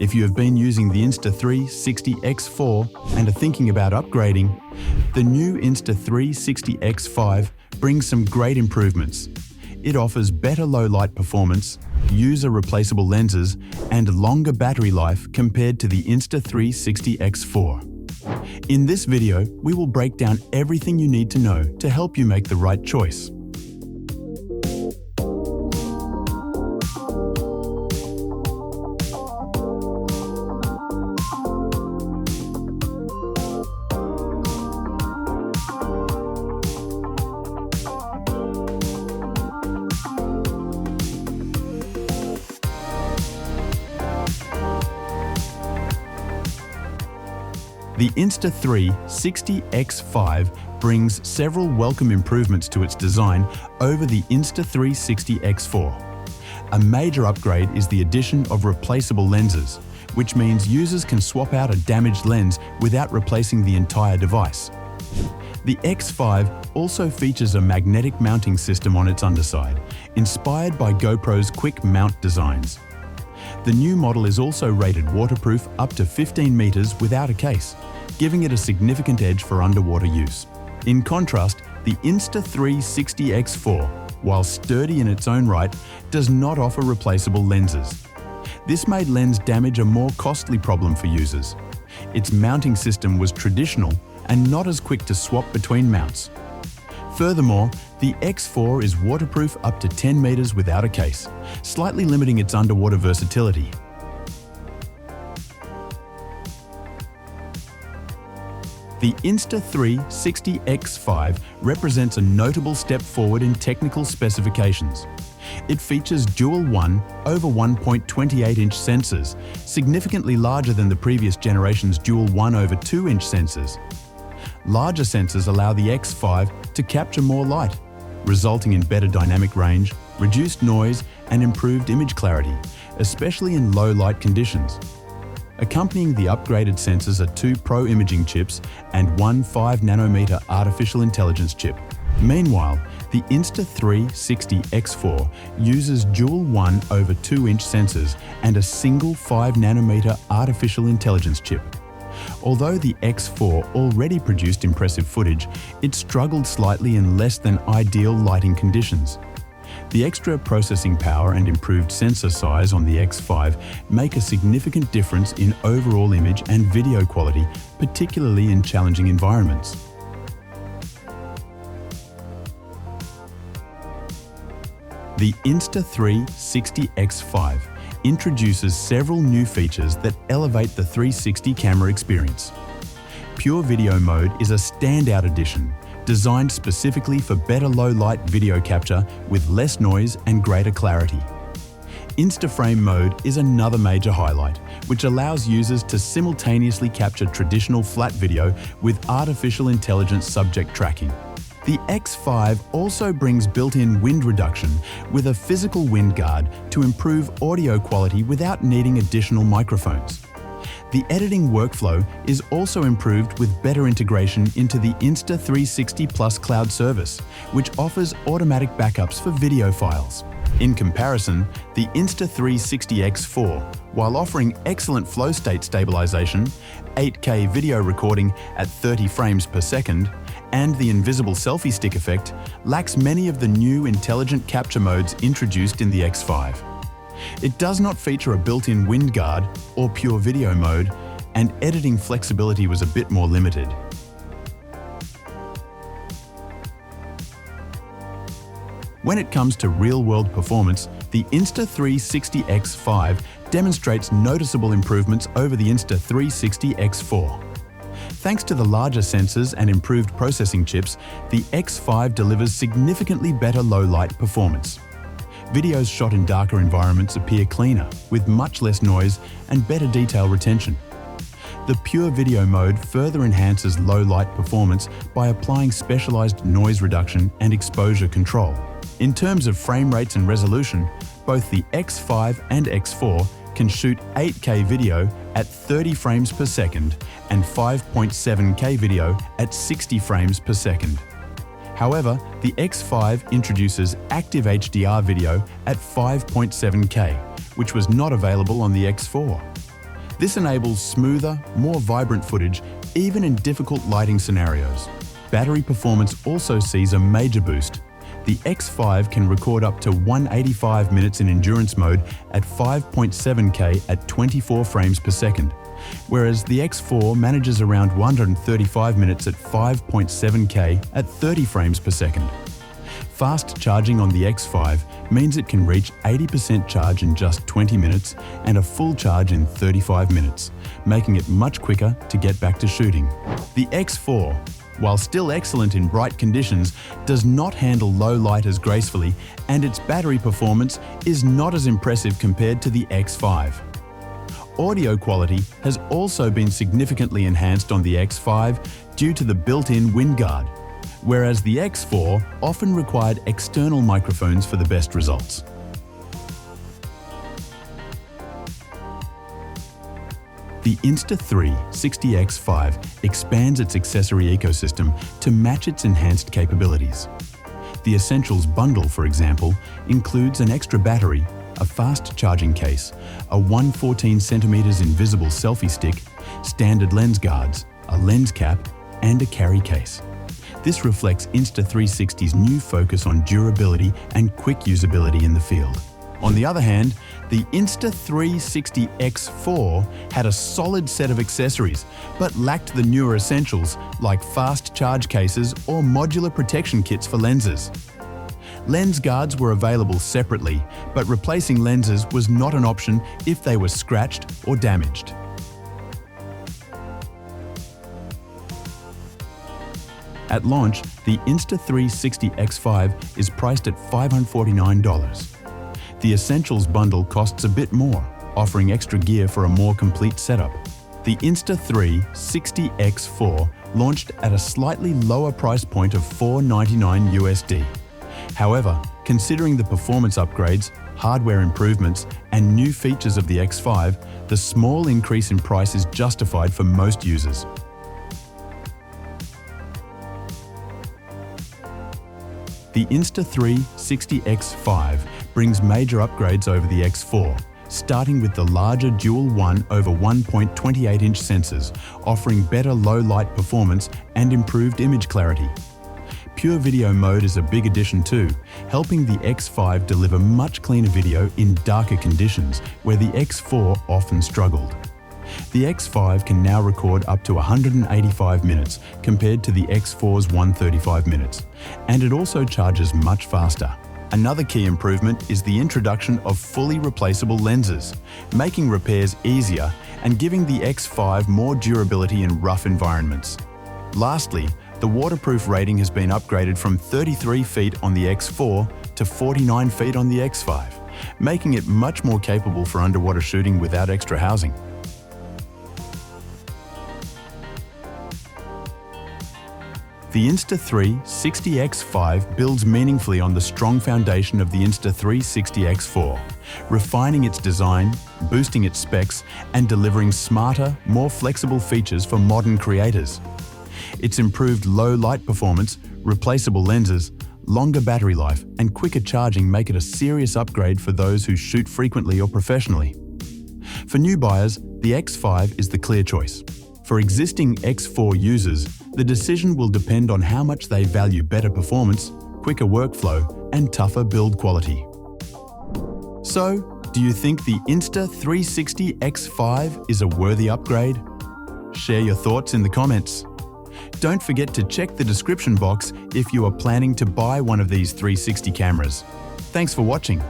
If you have been using the Insta360 X4 and are thinking about upgrading, the new Insta360 X5 brings some great improvements. It offers better low-light performance, user-replaceable lenses, and longer battery life compared to the Insta360 X4. In this video, we will break down everything you need to know to help you make the right choice. The Insta360 X5 brings several welcome improvements to its design over the Insta360 X4. A major upgrade is the addition of replaceable lenses, which means users can swap out a damaged lens without replacing the entire device. The X5 also features a magnetic mounting system on its underside, inspired by GoPro's quick mount designs. The new model is also rated waterproof up to 15 meters without a case, giving it a significant edge for underwater use. In contrast, the Insta360 X4, while sturdy in its own right, does not offer replaceable lenses. This made lens damage a more costly problem for users. Its mounting system was traditional and not as quick to swap between mounts. Furthermore, the X4 is waterproof up to 10 meters without a case, slightly limiting its underwater versatility. The Insta360 X5 represents a notable step forward in technical specifications. It features dual 1 over 1.28-inch sensors, significantly larger than the previous generation's dual 1 over 2-inch sensors. Larger sensors allow the X5 to capture more light, resulting in better dynamic range, reduced noise, and improved image clarity, especially in low light conditions. Accompanying the upgraded sensors are 2 Pro imaging chips and one 5-nanometer artificial intelligence chip. Meanwhile, the Insta360 X4 uses dual 1 over 2-inch sensors and a single 5-nanometer artificial intelligence chip. Although the X4 already produced impressive footage, it struggled slightly in less than ideal lighting conditions. The extra processing power and improved sensor size on the X5 make a significant difference in overall image and video quality, particularly in challenging environments. The Insta360 X5 introduces several new features that elevate the 360 camera experience. Pure Video Mode is a standout addition, designed specifically for better low-light video capture with less noise and greater clarity. Instaframe Mode is another major highlight, which allows users to simultaneously capture traditional flat video with artificial intelligence subject tracking. The X5 also brings built-in wind reduction with a physical wind guard to improve audio quality without needing additional microphones. The editing workflow is also improved with better integration into the Insta360 Plus cloud service, which offers automatic backups for video files. In comparison, the Insta360 X4, while offering excellent flow state stabilization, 8K video recording at 30 frames per second, and the invisible selfie stick effect, lacks many of the new intelligent capture modes introduced in the X5. It does not feature a built-in wind guard or pure video mode, and editing flexibility was a bit more limited. When it comes to real-world performance, the Insta360 X5 demonstrates noticeable improvements over the Insta360 X4. Thanks to the larger sensors and improved processing chips, the X5 delivers significantly better low-light performance. Videos shot in darker environments appear cleaner, with much less noise and better detail retention. The Pure Video Mode further enhances low-light performance by applying specialized noise reduction and exposure control. In terms of frame rates and resolution, both the X5 and X4 can shoot 8K video at 30 frames per second and 5.7K video at 60 frames per second. However, the X5 introduces active HDR video at 5.7K, which was not available on the X4. This enables smoother, more vibrant footage, even in difficult lighting scenarios. Battery performance also sees a major boost. The X5 can record up to 185 minutes in endurance mode at 5.7K at 24 frames per second, whereas the X4 manages around 135 minutes at 5.7K at 30 frames per second. Fast charging on the X5 means it can reach 80% charge in just 20 minutes and a full charge in 35 minutes, making it much quicker to get back to shooting. The X4, while still excellent in bright conditions, does not handle low light as gracefully, and its battery performance is not as impressive compared to the X5. Audio quality has also been significantly enhanced on the X5 due to the built-in wind guard, whereas the X4 often required external microphones for the best results. The Insta360 X5 expands its accessory ecosystem to match its enhanced capabilities. The Essentials bundle, for example, includes an extra battery, a fast charging case, a 114 cm invisible selfie stick, standard lens guards, a lens cap, and a carry case. This reflects Insta360's new focus on durability and quick usability in the field. On the other hand, the Insta360 X4 had a solid set of accessories, but lacked the newer essentials like fast charge cases or modular protection kits for lenses. Lens guards were available separately, but replacing lenses was not an option if they were scratched or damaged. At launch, the Insta360 X5 is priced at $549. The Essentials bundle costs a bit more, offering extra gear for a more complete setup. The Insta360 X4 launched at a slightly lower price point of $499 USD. However, considering the performance upgrades, hardware improvements, and new features of the X5, the small increase in price is justified for most users. The Insta360 X5 brings major upgrades over the X4, starting with the larger dual 1/1.28-inch sensors, offering better low-light performance and improved image clarity. Pure video mode is a big addition too, helping the X5 deliver much cleaner video in darker conditions where the X4 often struggled. The X5 can now record up to 185 minutes compared to the X4's 135 minutes, and it also charges much faster. Another key improvement is the introduction of fully replaceable lenses, making repairs easier and giving the X5 more durability in rough environments. Lastly, the waterproof rating has been upgraded from 33 feet on the X4 to 49 feet on the X5, making it much more capable for underwater shooting without extra housing. The Insta360 X5 builds meaningfully on the strong foundation of the Insta360 X4, refining its design, boosting its specs, and delivering smarter, more flexible features for modern creators. Its improved low light performance, replaceable lenses, longer battery life, and quicker charging make it a serious upgrade for those who shoot frequently or professionally. For new buyers, the X5 is the clear choice. For existing X4 users, the decision will depend on how much they value better performance, quicker workflow, and tougher build quality. So, do you think the Insta360 X5 is a worthy upgrade? Share your thoughts in the comments. Don't forget to check the description box if you are planning to buy one of these 360 cameras. Thanks for watching.